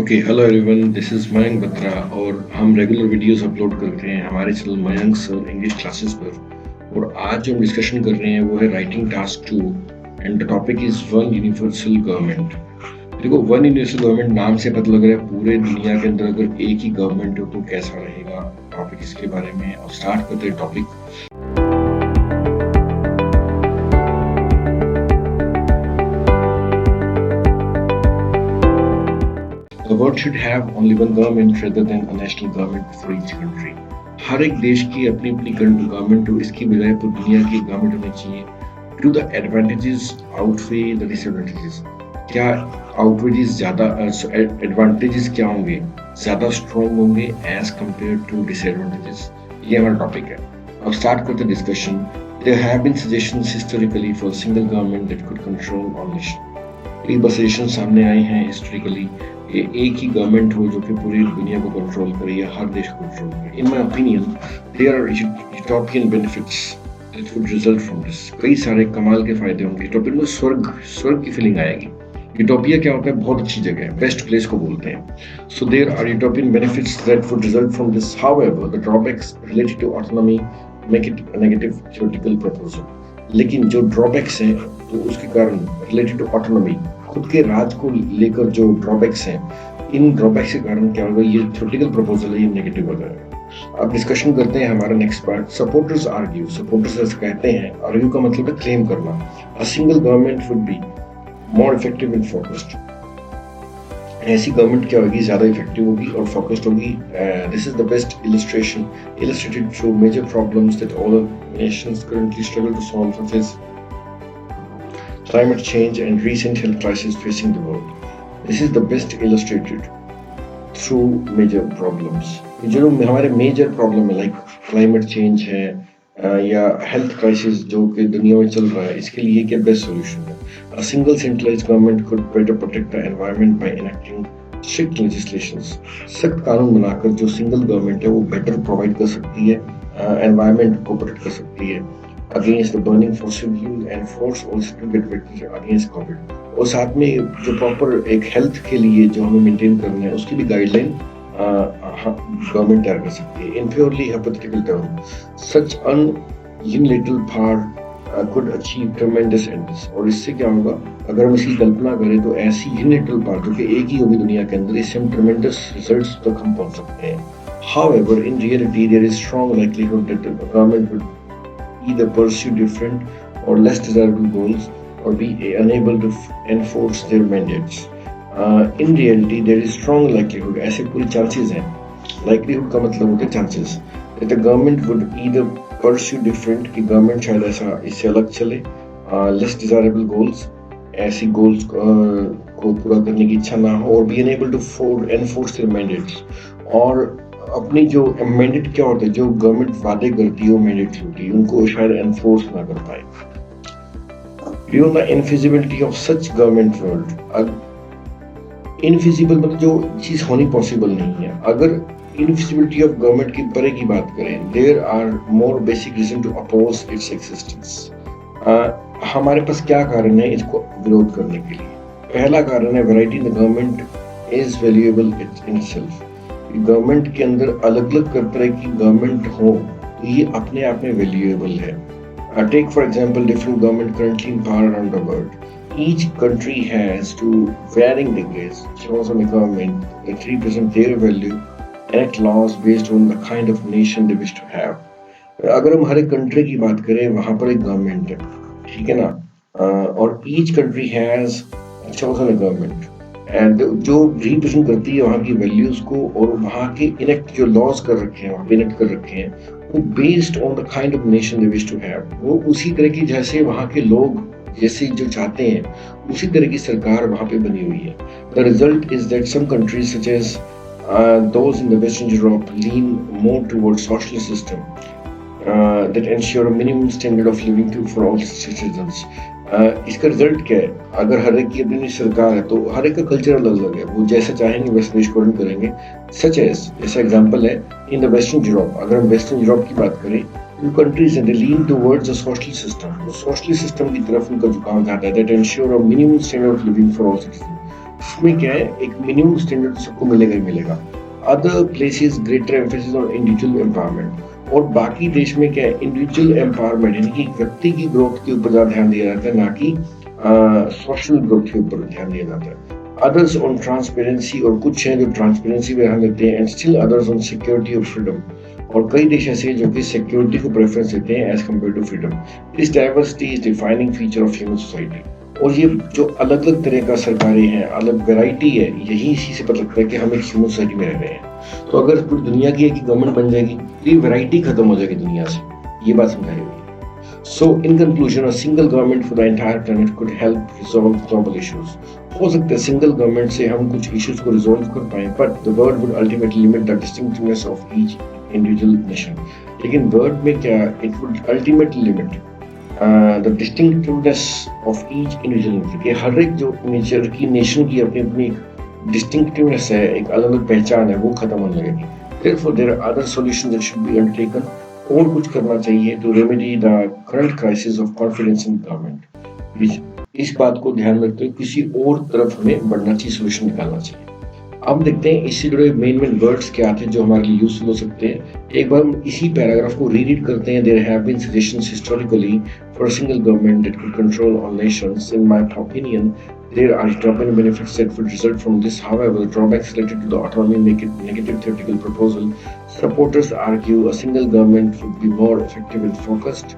Okay hello everyone, this is Mayank Batra और हम regular videos upload करते हैं हमारे channel Mayank sir English classes पर। और आज जो हम डिस्कशन कर रहे हैं वो है writing task 2 and the topic is one universal government. देखो, वन यूनिवर्सल गवर्नमेंट नाम से पता लग रहा है पूरे दुनिया के अंदर अगर एक ही गवर्नमेंट हो तो कैसा रहेगा। टॉपिक इसके बारे में और स्टार्ट करते हैं topic. The world should have only one government rather than a national government for each country. हर एक देश की अपनी अपनी गवर्नमेंट हो, इसकी बजाय पूरी दुनिया की गवर्नमेंट होनी चाहिए। Do the advantages outweigh the disadvantages? क्या आउटवेजेस ज्यादा एडवांटेजेस क्या होंगे, ज्यादा स्ट्रॉन्ग होंगे एज कंपेयर टू डिसएडवांटेजेस? ये हमारा टॉपिक है। अब स्टार्ट करते हैं discussion. There have been suggestions historically for a single government that could control all nations. कई बार सजेशन सामने आए हैं हिस्टोरिकली, एक ही गवर्नमेंट हो जो कि पूरी दुनिया को कंट्रोल करे या हर देश को कंट्रोल करे। In my opinion there are utopian benefits that would result from this. कई सारे कमाल के फायदे होंगे। यूटोपियन में स्वर्ग की फीलिंग आएगी। यूटोपिया क्या होता है? बहुत अच्छी जगह है, बेस्ट प्लेस को बोलते हैं। So there are utopian benefits that would result from this. However the drawbacks related to autonomy make it a negative theoretical proposal. लेकिन जो ड्रॉबैक्स हैं तो उसके कारण रिलेटेड टू ऑटोनॉमी, खुद के राज को लेकर जो ड्रॉबैक्स हैं, इन ड्रॉबैक्स के कारण क्या होगा, ये थ्योरेटिकल प्रपोजल है, ये नेगेटिव हो जाएगा। अब डिस्कशन करते हैं हमारा next part. Supporters argue. Supporters ऐसे कहते हैं, आर्ग्यू का मतलब है क्लेम करना। अ single government would be more effective and focused. ऐसी गवर्नमेंट क्या होगी, ज्यादा इफेक्टिव होगी और फोकस्ड होगी। This is the best illustration illustrated through major problems that all nations currently struggle to solve, such as climate change and recent health crises facing the world. This is the best illustrated through major problems. जो हमारे major problem है, like climate change है या health crisis जो कि दुनिया में चल रहा है, इसके लिए क्या बेस्ट सॉल्यूशन है? A single centralized government could better protect the environment by enacting strict legislations. सख्त कानून बनाकर जो सिंगल गवर्नमेंट है वो बेटर प्रोवाइड कर सकती है, एनवायरनमेंट को प्रोटेक्ट कर सकती है against the burning fossil fuel and force also to get back against Covid. और साथ में जो प्रॉपर एक हेल्थ के लिए जो हमें मेंटेन करना है उसकी भी गाइडलाइन गवर्नमेंट तैयार कर सकती है। In purely hypothetical term, such an unilateral power could achieve tremendous ends। और इससे क्या होगा, अगर हम इसकी कल्पना करें तो ऐसी यूनिलेटरल पावर जो कि एक ही होगी दुनिया के अंदर, इससे हम ट्रेमेंडस रिजल्ट्स तक हम पहुंच सकते हैं। However, in reality, there is strong likelihood that the government would either pursue different or less desirable goals or be unable to enforce their mandates. In reality, there is strong likelihood, ऐसे पूरी chances हैं। Likelihood का मतलब होता है chances, that the government would either pursue different, कि government शायद ऐसा इससे अलग चले, लेस डिजायरेबल गोल्स, ऐसी गोल्स को पूरा करने की इच्छा ना हो, और be enable to enforce their mandates. और अपनी जो मैंडेट क्या होता है, जो गवर्नमेंट वादे करती है वो मैंडेट्स होती है, उनको शायद एनफोर्स ना कर पाए। Beyond the infeasibility of such government world. Infeasible मतलब जो चीज होनी पॉसिबल नहीं है। अगर इनफिजिबिलिटी ऑफ गवर्नमेंट की परे की बात करें, there are more basic reason to oppose its existence. हमारे पास क्या कारण है इसको विरोध करने के लिए? पहला कारण है variety in the government is valuable in itself. Government के अंदर अलग अलग तरह की गवर्नमेंट हो तो ये अपने आप में वैल्यूएबल है। Take for example different government currently in power around the world. Each country has, to varying degrees, chosen a government that represent their value, enact laws based on the kind of nation they wish to have. अगर हम हर एक country की बात करें, वहां पर एक government है, ठीक है ना? और each country has chosen a government and जो रिप्रेजेंट करती है वहाँ की वैल्यूज को, और वहाँ के इनेक्ट जो लॉज कर रखे हैं, वहाँ पे इनेक्ट कर रखे हैं, वो based on the kind of nation they wish to have. वो उसी तरह की जैसे वहाँ के लोग जैसे जो चाहते हैं उसी तरह की सरकार वहाँ पे बनी हुई है। The result is that some countries such as those in the Western Europe lean more towards socialist system that ensure a minimum standard of living for all citizens. इसका रिजल्ट क्या है? अगर हर एक की अपनी सरकार है तो हर एक का कल्चर अलग अलग है, वो जैसा चाहेंगे वैसे देश को रन करेंगे। सच एज, जैसा एग्जांपल है इन द वेस्टर्न यूरोप। अगर हम वेस्टर्न यूरोप की बात करें, countries and they lean towards a socialist system. तो socialist system की तरफ उनका झुकाव ज्यादा है, that ensure a minimum standard of living for all citizens. उसमें क्या है, एक मिनिमम स्टैंडर्ड सबको मिलेगा ही मिलेगा। Other places greater emphasis on individual empowerment, और बाकी देश में क्या है, इंडिविजुअल एम्पावरमेंट यानी कि व्यक्ति की ग्रोथ के ऊपर ज्यादा ध्यान दिया जाता है, ना कि सोशल ग्रोथ के ऊपर ध्यान दिया जाता है। अदर्स ऑन ट्रांसपेरेंसी, और कुछ हैं जो ट्रांसपेरेंसी पे ध्यान देते हैं, and still others on security और फ्रीडम, और कई देश ऐसे हैं जो कि सिक्योरिटी को प्रेफरेंस देते हैं as compared to freedom. This diversity is defining feature of human society. और ये जो अलग अलग तरह का सरकारें हैं, अलग वैरायटी है, यही इसी से पता लगता है कि हम एक ह्यूमन सोसाइटी में रह रहे हैं। तो अगर पूरी दुनिया की एक गवर्नमेंट बन जाएगी तो ये वैरायटी खत्म हो जाएगी दुनिया से, ये बात समझाई हुई है। So, in conclusion, a single government for the entire planet could help resolve global issues. हो सकता है सिंगल गवर्नमेंट से हम कुछ इश्यूज को रिजोल्व कर पाए, but the word would ultimately limit the distinctiveness of each individual nation. लेकिन वर्ड में क्या, it would ultimately limit the distinctiveness of each individual nation, कि हर एक जो नेचर की नेशन की अपनी अपनी डिस्टिंक्टिवनेस है, एक अलग अलग पहचान है, वो खत्म होने लगेगी। Therefore, there are other solutions that should be undertaken, और कुछ करना चाहिए to remedy the current crisis of confidence in government. इस बात को ध्यान में रखते हुए किसी और तरफ हमें बढ़ना चाहिए, सोल्यूशन निकालना चाहिए। अब देखते हैं इससे जुड़े मेन मेन वर्ड्स क्या थे जो हमारे लिए यूजफुल हो सकते हैं। एक बार हम इसी पैराग्राफ को रीड करते हैं। There have been suggestions historically for a single government that could control all nations. In my opinion, there are drop-in benefits that would result from this. However, the drawbacks related to the autonomy make it negative theoretical proposal. Supporters argue a single government would be more effective and focused.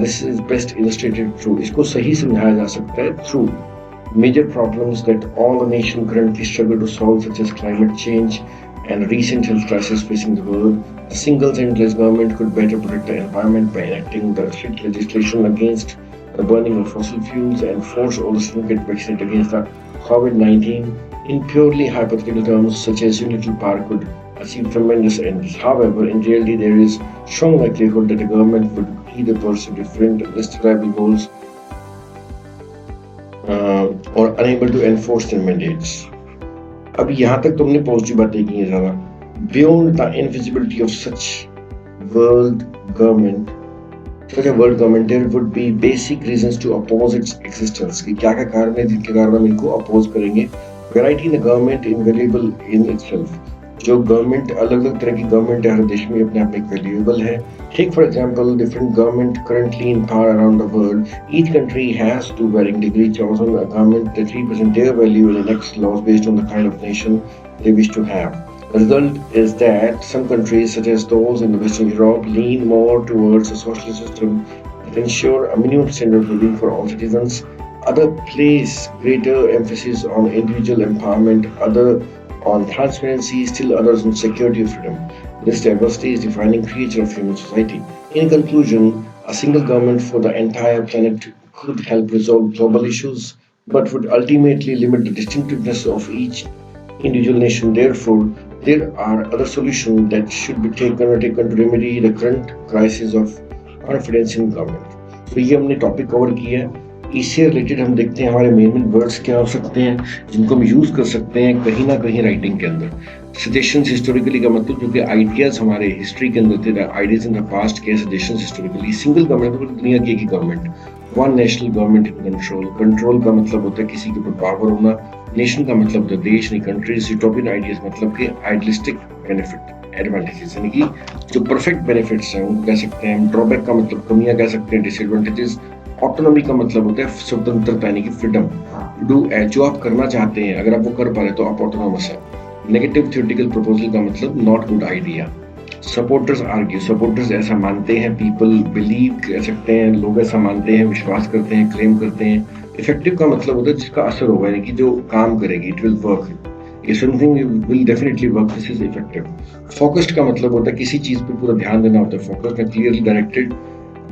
This is best illustrated through, इसको सही समझाया जा सकता है through major problems that all the nation currently struggle to solve, such as climate change and recent health crisis facing the world. A single centralized government could better protect the environment by enacting the strict legislation against the burning of fossil fuels and force all the citizens to get vaccinated against the COVID-19. In purely hypothetical terms, such as unilateral power could achieve tremendous ends. However, in reality, there is strong likelihood that the government would either pursue different, less desirable goals or unable to enforce their mandates. अब यहाँ तक तुमने positive बातें की हैं ज़्यादा। Beyond the invisibility of such world government, there would be basic reasons to oppose its existence, कि क्या क्या कारण है जिनके कारण हम इनको अपोज करेंगे। Variety in the government invaluable in itself, जो गवर्नमेंट अलग अलग तरह की गवर्नमेंट है हर देश में अपने आप में वैल्यूएबल है। Take for example different government currently in power around the world. Each country has to varying degree chosen a government that represent their value and enact laws based on the kind of nation they wish to have. The result is that some countries, such as those in Western Europe, lean more towards a socialist system that ensure a minimum standard of living for all citizens. Other place greater emphasis on individual empowerment, other on transparency, still others on security and freedom. This diversity is defining feature of human society. In conclusion, a single government for the entire planet could help resolve global issues, but would ultimately limit the distinctiveness of each individual nation. Therefore, there are other solutions that should be taken to remedy the current crisis of confidence in government. तो ये हमने topic cover किया है। इससे related हम देखते हैं हमारे मेन मेन वर्ड्स क्या हो सकते हैं जिनको हम यूज कर सकते हैं कहीं ना कहीं राइटिंग के अंदर। सजेशंस हिस्टोरिकली का मतलब जो कि आइडियाज हमारे हिस्ट्री के अंदर थे, आइडियाज इन द पास्ट के सजेशंस हिस्टोरिकली। सिंगल गवर्नमेंट मतलब दुनिया की एक ही government, one national government in control. Control का मतलब होता है किसी के ऊपर पावर होना, नेशन का मतलब होता है देश नहीं कंट्रीज। यूटोपियन आइडियाज मतलब कि आइडियलिस्टिक बेनिफिट एडवांटेजेस, यानी कि जो परफेक्ट बेनिफिट्स हैं उनको कह सकते हैं हम। ड्रॉबैक का मतलब कमियां कह सकते हैं, डिसएडवांटेजेस। ऑटोनॉमी का मतलब होता है स्वतंत्रता यानी कि फ्रीडम, डू जो आप करना चाहते हैं अगर आप वो कर पा रहे तो आप ऑटोनॉमस है। नेगेटिव थ्योरेटिकल प्रपोजल का मतलब not good idea. Supporters argue, supporters ऐसा मानते हैं, पीपल बिलीव कह सकते हैं, लोग ऐसा मानते हैं, विश्वास करते हैं, क्लेम करते हैं। इफेक्टिव का मतलब होता है जिसका असर होगा यानी कि जो काम करेगी, it will work, something will definitely work, this is effective. Focused का मतलब होता है किसी चीज पे पूरा ध्यान देना होता है, फोकस्ड में क्लियरली डायरेक्टेड।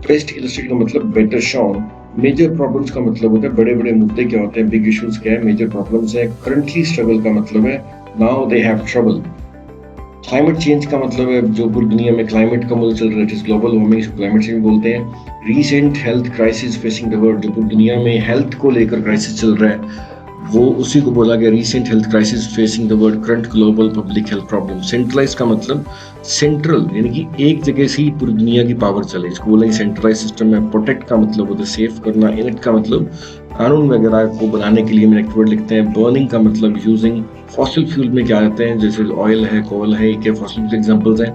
बेस्ट इलस्ट्रेटेड का मतलब बेटर शोन। मेजर प्रॉब्लम्स का मतलब होता है बड़े बड़े मुद्दे क्या होते हैं, बिग इश्यूज क्या है, मेजर प्रॉब्लम्स है। करंटली स्ट्रगल का मतलब है now they have trouble. Climate change का मतलब है जो पूरी दुनिया में क्लाइमेट का मुद्दा चल रहा है, जिस ग्लोबल वार्मिंग इसको क्लाइमेट चेंज बोलते हैं। Recent health crisis facing the world, जो पूरी दुनिया में हेल्थ को लेकर क्राइसिस चल रहा है। वो उसी को बोला गया recent health crisis facing the world current global public health problem. Centralize का मतलब सेंट्रल, यानी कि एक जगह से ही पूरी दुनिया की पावर चले, इसको बोलेंगे सेंट्रलाइज सिस्टम है। प्रोटेक्ट का मतलब होता है सेफ करना। इनेक्ट का मतलब कानून वगैरह को बनाने के लिए हम इनेक्ट वर्ड लिखते हैं। बर्निंग का मतलब यूजिंग। फॉसिल फ्यूल में क्या आते हैं, जैसे ऑयल है, कोल है, ये फॉसिल एग्जाम्पल्स हैं।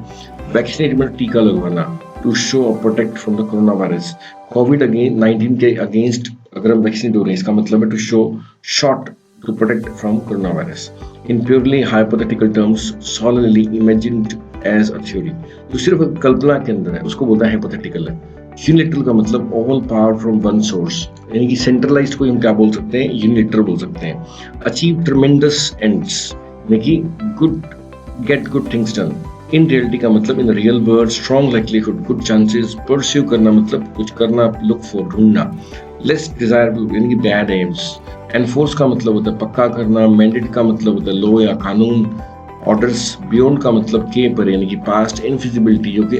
वैक्सीनेट में टीका लगवाना, टू शो और protect from the corona virus. Covid 19 के अगेंस्ट अगर हम वैक्सीनेट हो रहे हैं, इसका मतलब है to show shot to protect from corona virus. In purely hypothetical terms, solidly imagined as a theory, जो सिर्फ कल्पना के अंदर है उसको बोलता है हाइपोथेटिकल है। यूनिलेटरल का मतलब all power from one source, यानी कि सेंट्रलाइज्ड को हम क्या बोल सकते हैं, यूनिलेटरल बोल सकते हैं। अचीव ट्रेमेंडस एंड्स, यानी कि good get good things done. In reality का मतलब in real world, strong likelihood, good chances. Pursue करना मतलब कुछ करना, लुक फॉर, ढूंढना। लेस डिजायरेबल यानी कि बैड एम्स। एनफोर्स का मतलब होता है पक्का करना। मैंडेट का मतलब होता है लॉ या कानून। ऑर्डर्स। बियॉन्ड का मतलब के पर, यानी कि पास्ट। इनफिजिबिलिटी, जो कि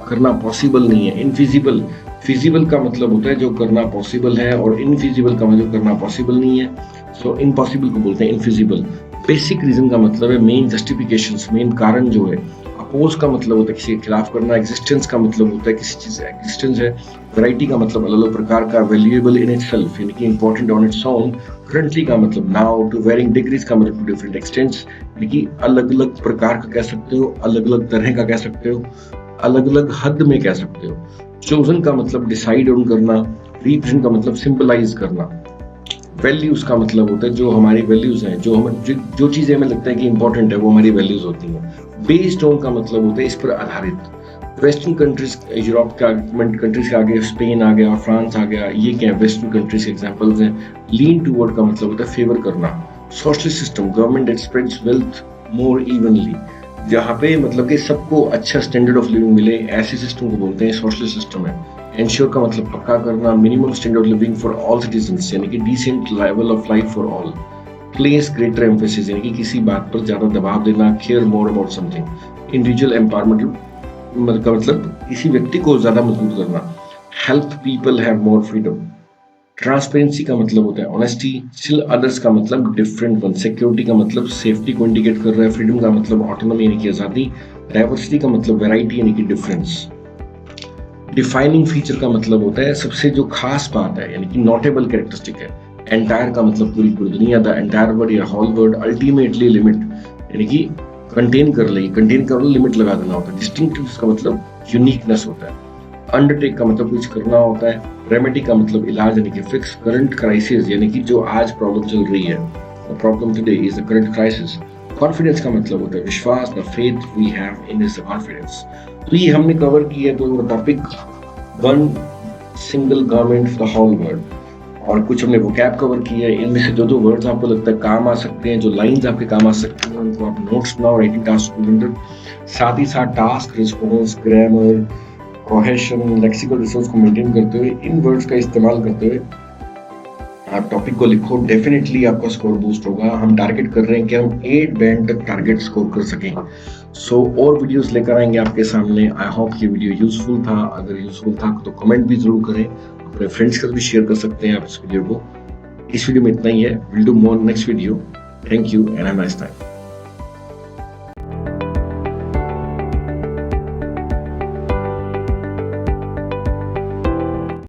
करना पॉसिबल नहीं है। इनफिजिबल, फिजिबल का मतलब होता है जो करना पॉसिबल है, और इनफिजिबल का मतलब करना पॉसिबल नहीं है। सो इम्पॉसिबल को बोलते हैं इनफिजिबल। बेसिक रीजन का मतलब है मेन जस्टिफिकेशन, मेन कारण जो है। अपोज का मतलब होता है किसी के खिलाफ करना। एग्जिस्टेंस का मतलब होता है किसी चीज एग्जिस्टेंस है। वैरायटी का मतलब अलग अलग प्रकार का। वैल्यूएबल इन इटसेल्फ, यानी कि important on its own. Currently का मतलब नाउ। टू वेरिंग डिग्रीज का मतलब टू डिफरेंट एक्सटेंट्स, यानी कि अलग अलग प्रकार का कह सकते हो, अलग अलग तरह का कह सकते हो, अलग अलग हद में कह सकते हो। चोजन का मतलब डिसाइड ऑन करना। रिप्रेजेंट का मतलब सिंपलाइज करना। वैल्यूज का मतलब होता है जो हमारी वैल्यूज हैं, जो हम जो चीजें हमें लगता है कि इंपॉर्टेंट है वो हमारी वैल्यूज होती हैं। बेस्ड ऑन का मतलब होता है इस पर आधारित। वेस्टर्न कंट्रीज, यूरोप का कंट्रीज के आगे स्पेन आ गया और फ्रांस आ गया, ये क्या है, वेस्टर्न कंट्रीज के एग्जांपल्स हैं। लीन टूवर्ड का मतलब होता है फेवर करना। Socialist system, government that spreads wealth more evenly, जहाँ पे मतलब कि सबको अच्छा स्टैंडर्ड ऑफ लिविंग मिले, ऐसे सिस्टम को बोलते हैं सोशलिस्ट सिस्टम है। इंश्योर का मतलब पक्का करना। Minimum standard of living for all citizens, यानी कि decent level of life for all. Place greater emphasis, यानी कि किसी बात पर ज्यादा दबाव देना। Care more about something. Individual empowerment का मतलब किसी व्यक्ति को ज्यादा मजबूत करना। Help people have more freedom. Transparency का मतलब होता है ऑनेस्टी। स्टिल अदर्स का मतलब डिफरेंट वन। सिक्योरिटी का मतलब सेफ्टी को इंडिकेट कर रहा है। फ्रीडम का मतलब ऑटोनॉमी यानी कि आजादी। डाइवर्सिटी का मतलब वैरायटी यानी कि डिफरेंस। डिफाइनिंग फीचर का मतलब होता है सबसे जो खास बात है, यानी कि नोटेबल कैरेक्टरिस्टिक है। एंटायर का मतलब पूरी पूरी दुनिया, द एंटायर वर्ड या होल वर्ड। अल्टीमेटली लिमिट, यानी कि कंटेन कर ले, कंटेन कर लिमिट लगा देना होता है। डिस्टिंक्टिव का मतलब यूनिकनेस होता है। अंडरटेक का मतलब कुछ करना होता है। रेमेडी का मतलब इलाज यानी कि फिक्स। करंट क्राइसिस यानी कि जो आज प्रॉब्लम चल रही है, the problem today is the current crisis. Confidence का मतलब होता है विश्वास, the faith we have in this confidence. तो ये हमने कवर किया है तो topic one single government for the whole world, और कुछ हमने वोकैब कवर किया है। इनमें से जो जो वर्ड्स आपको लगता है काम आ सकते हैं, जो लाइंस आपके काम आ सकती हैं, उनको आप नोट्स बनाओ राइटिंग टास्क के अंदर। साथ ही साथ task, response, grammar, cohesion, lexical resource को मेंटेन करते हुए, इन वर्ड्स का इस्तेमाल करते हुए आप टॉपिक को लिखो। डेफिनेटली आपका स्कोर बूस्ट होगा। हम टारगेट कर रहे हैं कि हम 8 बैंड तक टारगेट स्कोर कर सकें। और वीडियोस लेकर आएंगे आपके सामने। आई होप ये वीडियो यूजफुल था। अगर यूजफुल था तो कमेंट भी जरूर करें, अपने फ्रेंड्स के साथ भी शेयर कर सकते हैं आप इस वीडियो को। इस वीडियो में इतना ही है। Will do more next video. Thank you and have a nice time.